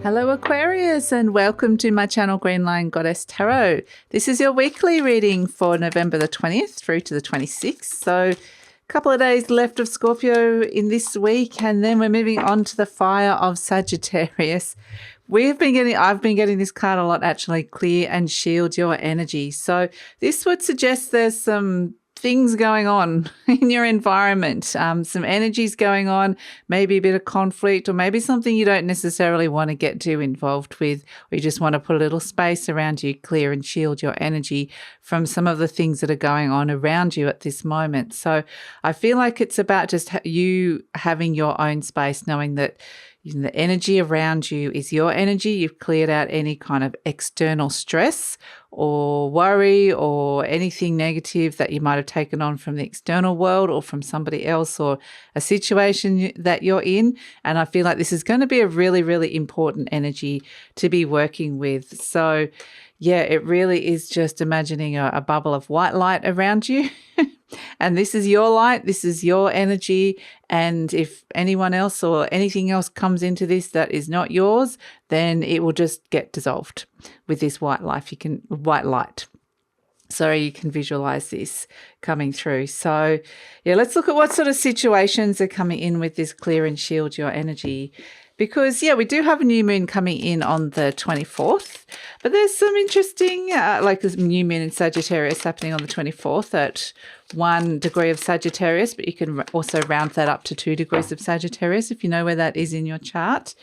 Hello Aquarius, and welcome to my channel Green Lion Goddess Tarot. This is your weekly reading for November the 20th through to the 26th. So a couple of days left of Scorpio in this week, and then we're moving on to the fire of Sagittarius. I've been getting this card a lot actually, clear and shield your energy. So this would suggest there's some things going on in your environment, some energies going on, maybe a bit of conflict, or maybe something you don't necessarily want to get too involved with, or you just want to put a little space around you, clear and shield your energy from some of the things that are going on around you at this moment. So I feel like it's about just you having your own space, knowing that the energy around you is your energy. You've cleared out any kind of external stress or worry or anything negative that you might have taken on from the external world or from somebody else or a situation that you're in. And I feel like this is going to be a really, really important energy to be working with. So yeah, it really is just imagining a bubble of white light around you. And this is your light, this is your energy. And if anyone else or anything else comes into this that is not yours, then it will just get dissolved with this white light. So you can visualize this coming through. So yeah, let's look at what sort of situations are coming in with this clear and shield your energy. Because, yeah, we do have a new moon coming in on the 24th, but there's some interesting, like there's a new moon in Sagittarius happening on the 24th at 1 degree of Sagittarius, but you can also round that up to 2 degrees of Sagittarius if you know where that is in your chart.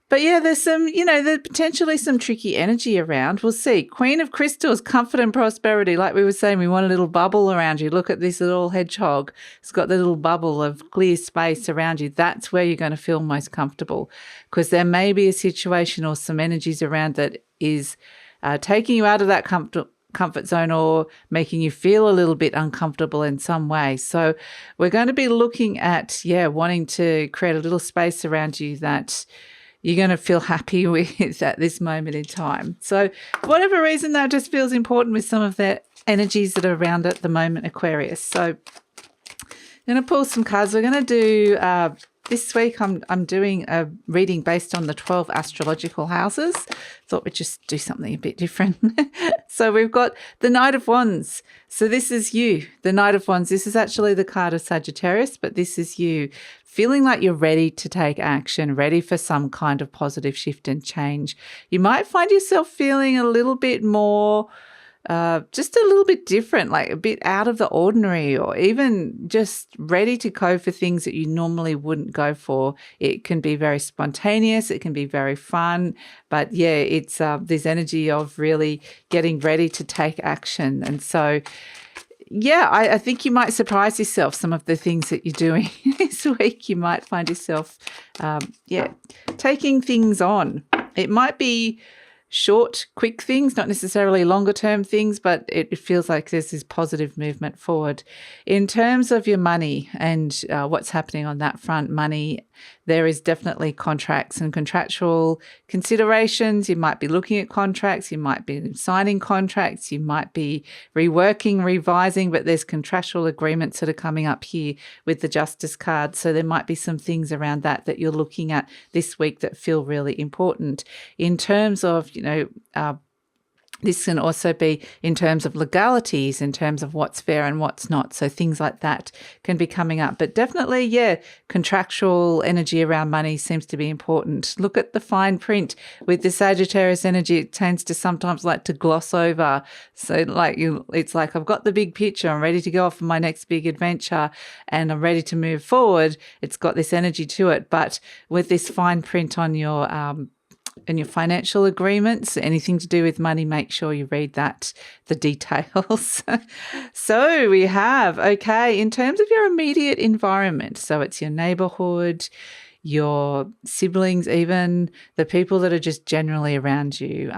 But yeah, there's some, there's potentially some tricky energy around. We'll see. Queen of Crystals, comfort and prosperity. Like we were saying, we want a little bubble around you. Look at this little hedgehog. It's got the little bubble of clear space around you. That's where you're going to feel most comfortable, because there may be a situation or some energies around that is taking you out of that comfort zone or making you feel a little bit uncomfortable in some way. So we're going to be looking at, wanting to create a little space around you that you're going to feel happy with at this moment in time. So for whatever reason, that just feels important with some of the energies that are around at the moment, Aquarius. So I'm going to pull some cards. We're going to do, this week I'm doing a reading based on the 12 astrological houses. Thought we'd just do something a bit different. So we've got the Knight of Wands. So this is you, the Knight of Wands. This is actually the card of Sagittarius, but this is you feeling like you're ready to take action, ready for some kind of positive shift and change. You might find yourself feeling a little bit more, just a little bit different, like a bit out of the ordinary, or even just ready to go for things that you normally wouldn't go for. It can be very spontaneous. It can be very fun. But yeah, it's this energy of really getting ready to take action. And so yeah, I think you might surprise yourself some of the things that you're doing this week. You might find yourself, taking things on. It might be short, quick things, not necessarily longer term things, but it feels like there's this positive movement forward. In terms of your money and what's happening on that front, money, there is definitely contracts and contractual considerations. You might be looking at contracts, you might be signing contracts, you might be reworking, revising, but there's contractual agreements that are coming up here with the Justice card. So there might be some things around that you're looking at this week that feel really important. In terms of, this can also be in terms of legalities, in terms of what's fair and what's not. So things like that can be coming up. But definitely, contractual energy around money seems to be important. Look at the fine print. With the Sagittarius energy, it tends to sometimes like to gloss over. So it's like, I've got the big picture. I'm ready to go off on my next big adventure and I'm ready to move forward. It's got this energy to it. But with this fine print on your and your financial agreements, anything to do with money, make sure you read the details. So we have, in terms of your immediate environment, so it's your neighborhood, your siblings, even the people that are just generally around you,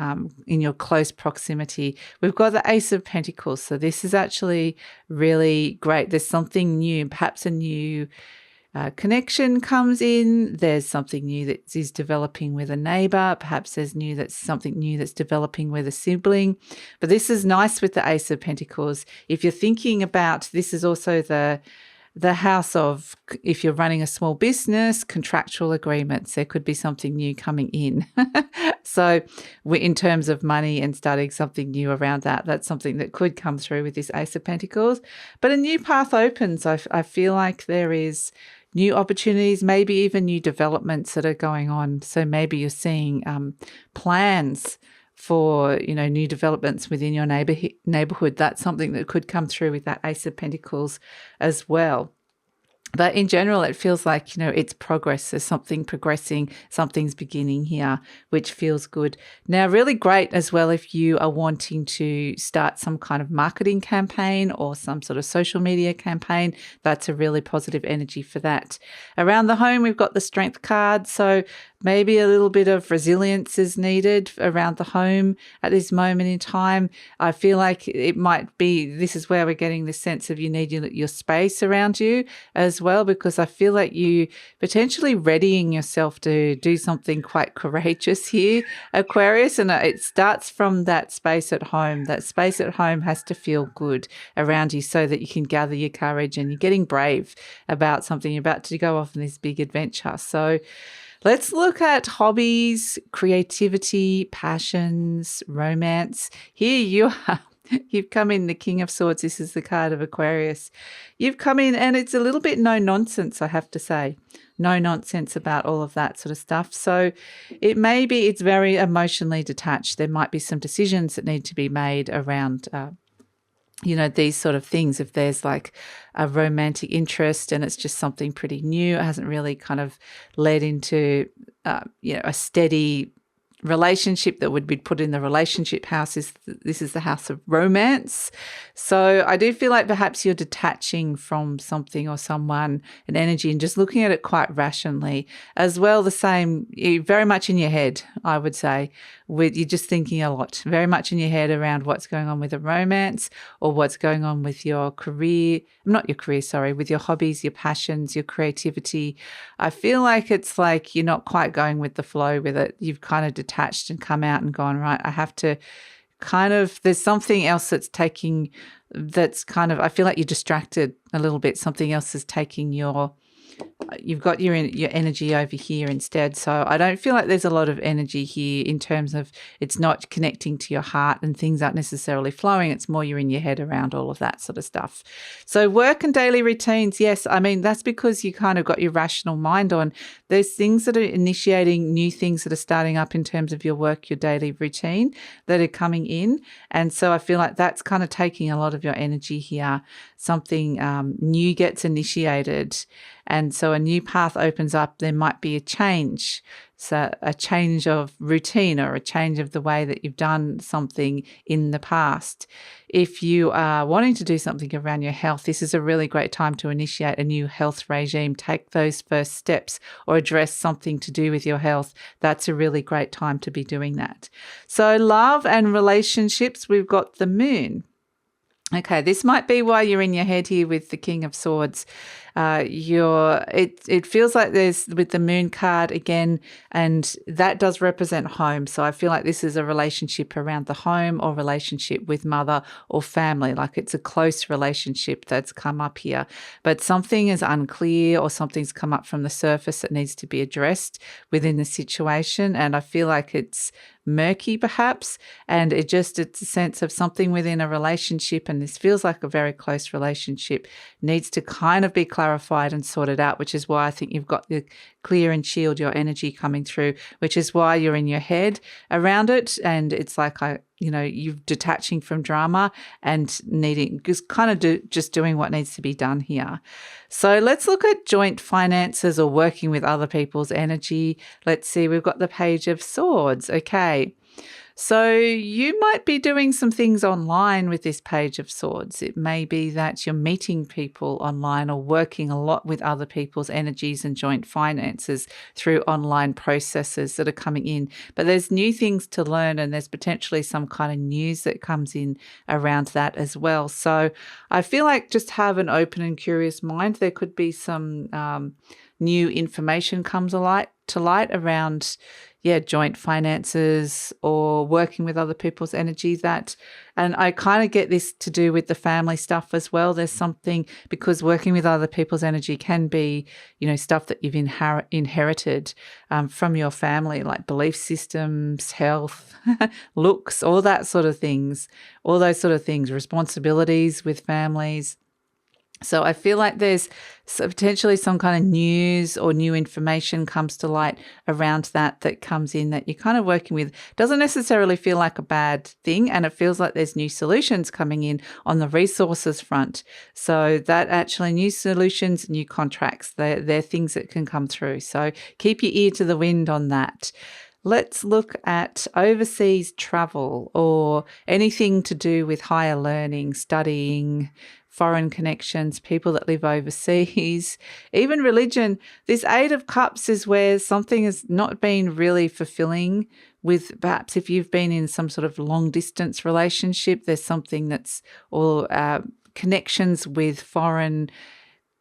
in your close proximity. We've got the Ace of Pentacles. So this is actually really great. There's something new, perhaps a new connection comes in. There's something new that is developing with a neighbor. Perhaps there's something new that's developing with a sibling. But this is nice with the Ace of Pentacles. If you're thinking about, this is also the the house of, if you're running a small business, contractual agreements, there could be something new coming in. So in terms of money and starting something new around that, that's something that could come through with this Ace of Pentacles. But a new path opens. I feel like there is new opportunities, maybe even new developments that are going on. So maybe you're seeing plans for, new developments within your neighborhood. That's something that could come through with that Ace of Pentacles as well. But in general, it feels like, it's progress. There's something progressing, something's beginning here, which feels good. Now, really great as well if you are wanting to start some kind of marketing campaign or some sort of social media campaign. That's a really positive energy for that. Around the home, we've got the Strength card. So maybe a little bit of resilience is needed around the home at this moment in time. I feel like it might be, this is where we're getting the sense of you need your space around you as well, because I feel like you potentially readying yourself to do something quite courageous here, Aquarius. And it starts from that space at home. That space at home has to feel good around you so that you can gather your courage and you're getting brave about something. You're about to go off on this big adventure. So let's look at hobbies, creativity, passions, romance. Here you are. You've come in the King of Swords. This is the card of Aquarius. You've come in and it's a little bit no nonsense, I have to say. No nonsense about all of that sort of stuff. So it's very emotionally detached. There might be some decisions that need to be made around these sort of things. If there's like a romantic interest and it's just something pretty new, it hasn't really kind of led into, a steady relationship that would be put in the relationship house. This is the house of romance. So I do feel like perhaps you're detaching from something or someone, an energy, and just looking at it quite rationally. As well, the same, you're very much in your head, I would say. You're just thinking a lot, very much in your head around what's going on with a romance or what's going on with your career, with your hobbies, your passions, your creativity. I feel like it's like you're not quite going with the flow with it. You've kind of detached and come out and gone, right, I have to there's something else I feel like you're distracted a little bit. Something else is taking you've got your energy over here instead. So I don't feel like there's a lot of energy here in terms of it's not connecting to your heart and things aren't necessarily flowing. It's more you're in your head around all of that sort of stuff. So work and daily routines, yes. I mean, that's because you kind of got your rational mind on. There's things that are initiating, new things that are starting up in terms of your work, your daily routine that are coming in. And so I feel like that's kind of taking a lot of your energy here. Something new gets initiated. And so a new path opens up. There might be a change. So a change of routine or a change of the way that you've done something in the past. If you are wanting to do something around your health, this is a really great time to initiate a new health regime. Take those first steps or address something to do with your health. That's a really great time to be doing that. So love and relationships, we've got the Moon. Okay, this might be why you're in your head here with the King of Swords. It feels like there's with the Moon card again, and that does represent home. So I feel like this is a relationship around the home or relationship with mother or family. Like it's a close relationship that's come up here, but something is unclear or something's come up from the surface that needs to be addressed within the situation. And I feel like it's murky perhaps, and it's a sense of something within a relationship, and this feels like a very close relationship needs to kind of be clarified and sorted out, which is why I think you've got the clear and shield your energy coming through, which is why you're in your head around it. And it's like you're detaching from drama and needing just doing what needs to be done here. So let's look at joint finances or working with other people's energy. Let's see, we've got the Page of Swords. Okay. So you might be doing some things online with this Page of Swords. It may be that you're meeting people online or working a lot with other people's energies and joint finances through online processes that are coming in. But there's new things to learn, and there's potentially some kind of news that comes in around that as well. So I feel like just have an open and curious mind. There could be some new information comes to light around, joint finances or working with other people's energy and I kind of get this to do with the family stuff as well. There's something, because working with other people's energy can be, stuff that you've inherited from your family, like belief systems, health, looks, all those sort of things, responsibilities with families. So I feel like there's potentially some kind of news or new information comes to light around that comes in that you're kind of working with. Doesn't necessarily feel like a bad thing, and it feels like there's new solutions coming in on the resources front. So that actually new solutions, new contracts, they're things that can come through. So keep your ear to the wind on that. Let's look at overseas travel or anything to do with higher learning, studying, foreign connections, people that live overseas, even religion. This Eight of Cups is where something has not been really fulfilling with, perhaps if you've been in some sort of long distance relationship, there's something that's all connections with foreign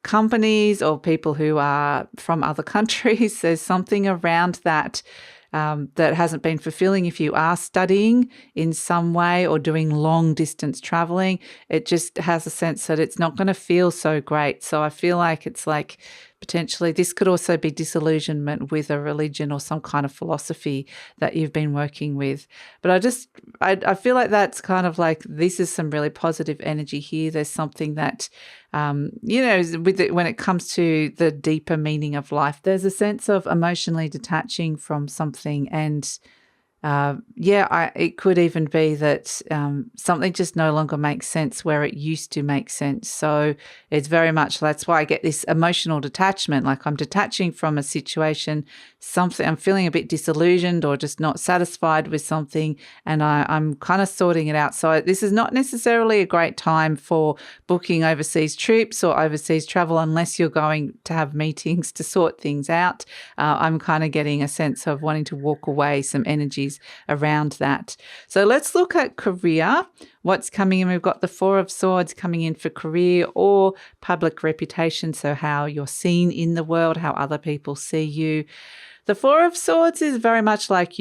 companies or people who are from other countries. There's something around that that hasn't been fulfilling. If you are studying in some way or doing long distance traveling, it just has a sense that it's not going to feel so great. So I feel like it's like potentially this could also be disillusionment with a religion or some kind of philosophy that you've been working with. But I feel like that's kind of like, this is some really positive energy here. There's something that, when it comes to the deeper meaning of life, there's a sense of emotionally detaching from something. And it could even be that something just no longer makes sense where it used to make sense. So it's very much, that's why I get this emotional detachment, like I'm detaching from a situation, something, I'm feeling a bit disillusioned or just not satisfied with something, and I'm kind of sorting it out. So this is not necessarily a great time for booking overseas trips or overseas travel unless you're going to have meetings to sort things out. I'm kind of getting a sense of wanting to walk away, some energies around that. So let's look at career. What's coming in? We've got the Four of Swords coming in for career or public reputation. So how you're seen in the world, how other people see you. The Four of Swords is very much like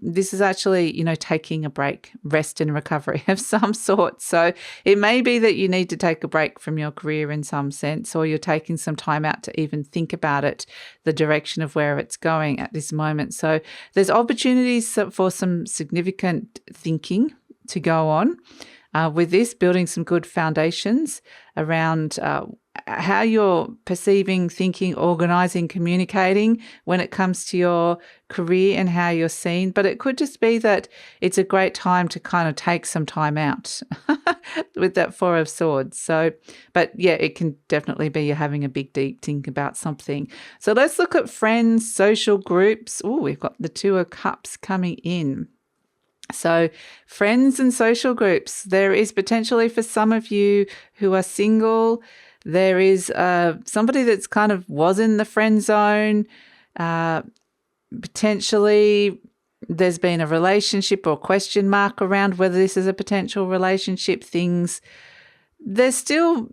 this is actually, taking a break, rest and recovery of some sort. So it may be that you need to take a break from your career in some sense, or you're taking some time out to even think about it, the direction of where it's going at this moment. So there's opportunities for some significant thinking to go on with this, building some good foundations around how you're perceiving, thinking, organising, communicating when it comes to your career and how you're seen. But it could just be that it's a great time to kind of take some time out with that Four of Swords. So, but yeah, it can definitely be you're having a big, deep think about something. So let's look at friends, social groups. Oh, we've got the Two of Cups coming in. So friends and social groups, there is potentially for some of you who are single, there is somebody that's kind of was in the friend zone. Potentially there's been a relationship or question mark around whether this is a potential relationship. There's still,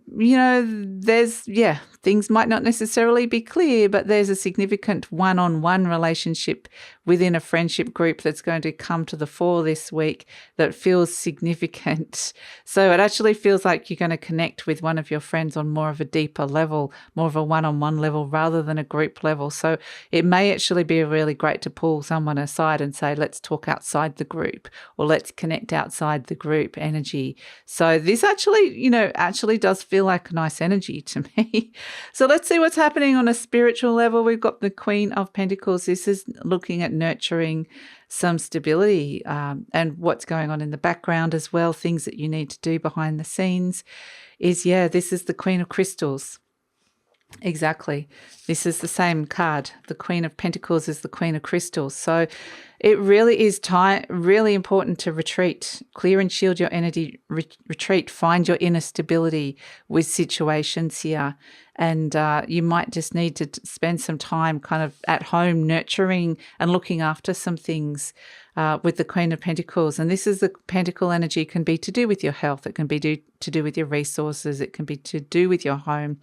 things might not necessarily be clear, but there's a significant one-on-one relationship within a friendship group that's going to come to the fore this week that feels significant. So it actually feels like you're going to connect with one of your friends on more of a deeper level, more of a one-on-one level rather than a group level. So it may actually be really great to pull someone aside and say, let's talk outside the group, or let's connect outside the group energy. So this actually does feel like a nice energy to me. So let's see what's happening on a spiritual level. We've got the Queen of Pentacles. This is looking at nurturing some stability and what's going on in the background as well, things that you need to do behind the scenes. This is the Queen of Crystals. Exactly. This is the same card. The Queen of Pentacles is the Queen of Crystals. So It really is really important to retreat, clear and shield your energy, retreat, find your inner stability with situations here. And you might just need to spend some time kind of at home nurturing and looking after some things with the Queen of Pentacles. And this is the Pentacle energy, can be to do with your health. It can be to do with your resources. It can be to do with your home.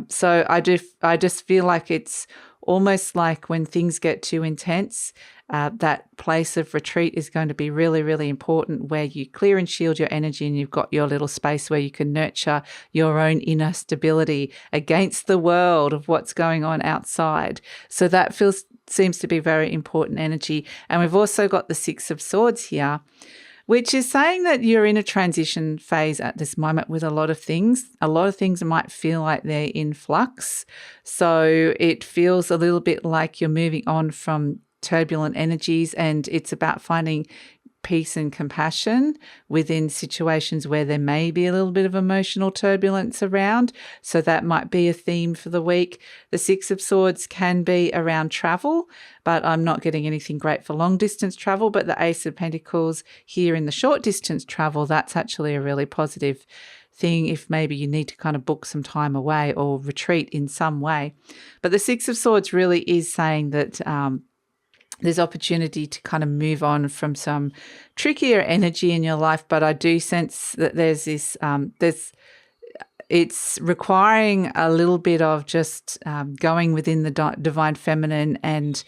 So I just feel like it's almost like when things get too intense, that place of retreat is going to be really, really important, where you clear and shield your energy and you've got your little space where you can nurture your own inner stability against the world of what's going on outside. So that seems to be very important energy. And we've also got the Six of Swords here, which is saying that you're in a transition phase at this moment with a lot of things. A lot of things might feel like they're in flux. So it feels a little bit like you're moving on from turbulent energies, and it's about finding peace and compassion within situations where there may be a little bit of emotional turbulence around. So that might be a theme for the week. The Six of Swords can be around travel, but I'm not getting anything great for long distance travel. But the Ace of Pentacles here in the short distance travel, that's actually a really positive thing if maybe you need to kind of book some time away or retreat in some way. But the Six of Swords really is saying that there's opportunity to kind of move on from some trickier energy in your life. But I do sense that there's this, it's requiring a little bit of just going within the divine feminine and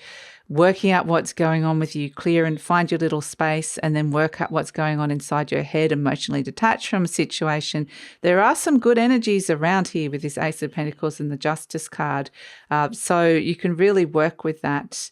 working out what's going on with you, clear and find your little space, and then work out what's going on inside your head, emotionally detached from a situation. There are some good energies around here with this Ace of Pentacles and the Justice card. So you can really work with that.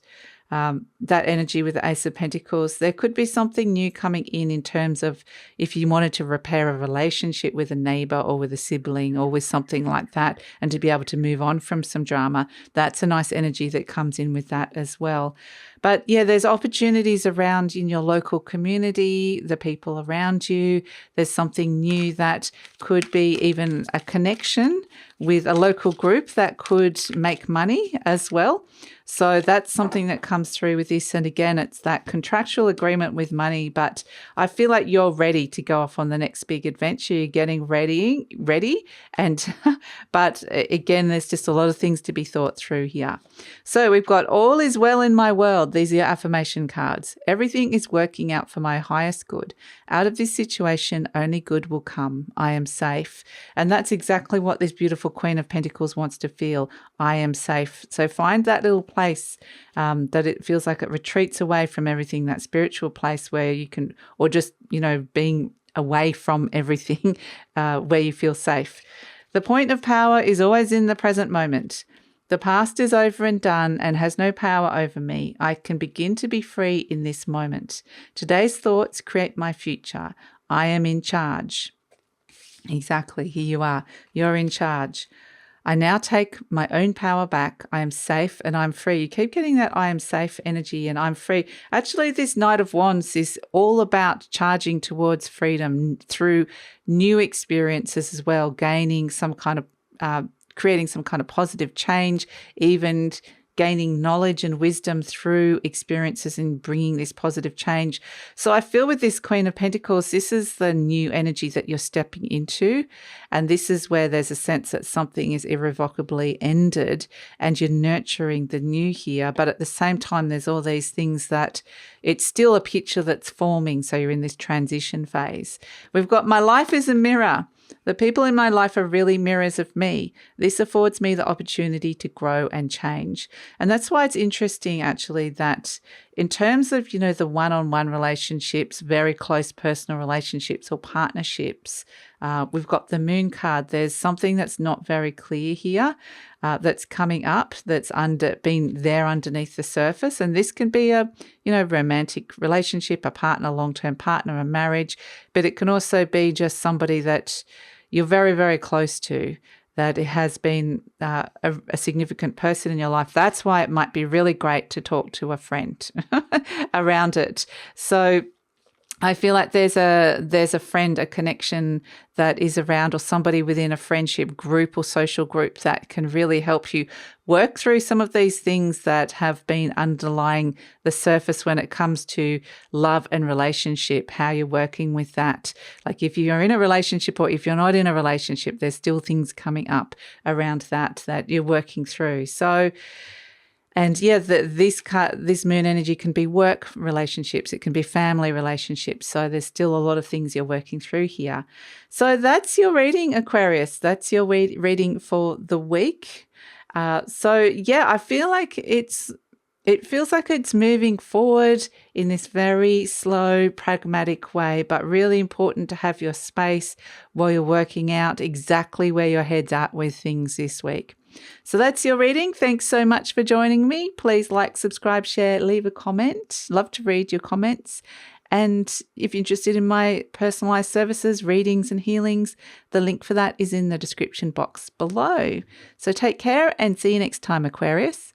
That energy with the Ace of Pentacles. There could be something new coming in terms of if you wanted to repair a relationship with a neighbor or with a sibling or with something like that, and to be able to move on from some drama. That's a nice energy that comes in with that as well. But yeah, there's opportunities around in your local community, the people around you. There's something new that could be even a connection with a local group that could make money as well. So that's something that comes through with this. And again, it's that contractual agreement with money, but I feel like you're ready to go off on the next big adventure. You're getting ready. And, but again, there's just a lot of things to be thought through here. So we've got all is well in my world. These are your affirmation cards. Everything is working out for my highest good. Out of this situation, only good will come. I am safe. And that's exactly what this beautiful Queen of Pentacles wants to feel. I am safe. So find that little place that it feels like it retreats away from everything, that spiritual place where you can, or just, being away from everything where you feel safe. The point of power is always in the present moment. The past is over and done and has no power over me. I can begin to be free in this moment. Today's thoughts create my future. I am in charge. Exactly. Here you are. You're in charge. I now take my own power back. I am safe and I'm free. You keep getting that I am safe energy and I'm free. Actually, this Knight of Wands is all about charging towards freedom through new experiences as well, gaining some kind of creating some kind of positive change, even gaining knowledge and wisdom through experiences and bringing this positive change. So I feel with this Queen of Pentacles, this is the new energy that you're stepping into. And this is where there's a sense that something is irrevocably ended and you're nurturing the new here. But at the same time, there's all these things that it's still a picture that's forming. So you're in this transition phase. We've got my life is a mirror. The people in my life are really mirrors of me. This affords me the opportunity to grow and change. And that's why it's interesting, actually, that in terms of, the one-on-one relationships, very close personal relationships or partnerships, we've got the Moon card. There's something that's not very clear here that's coming up, that's been there underneath the surface. And this can be a, romantic relationship, a partner, long-term partner, a marriage, but it can also be just somebody that you're very, very close to, that it has been a significant person in your life. That's why it might be really great to talk to a friend around it. So I feel like there's a friend, a connection that is around, or somebody within a friendship group or social group that can really help you work through some of these things that have been underlying the surface when it comes to love and relationship, how you're working with that. Like if you're in a relationship or if you're not in a relationship, there's still things coming up around that you're working through. So, and yeah, this moon energy can be work relationships. It can be family relationships. So there's still a lot of things you're working through here. So that's your reading, Aquarius. That's your reading for the week. So yeah, I feel like it feels like it's moving forward in this very slow, pragmatic way, but really important to have your space while you're working out exactly where your head's at with things this week. So that's your reading. Thanks so much for joining me. Please like, subscribe, share, leave a comment. Love to read your comments. And if you're interested in my personalized services, readings and healings, the link for that is in the description box below. So take care and see you next time, Aquarius.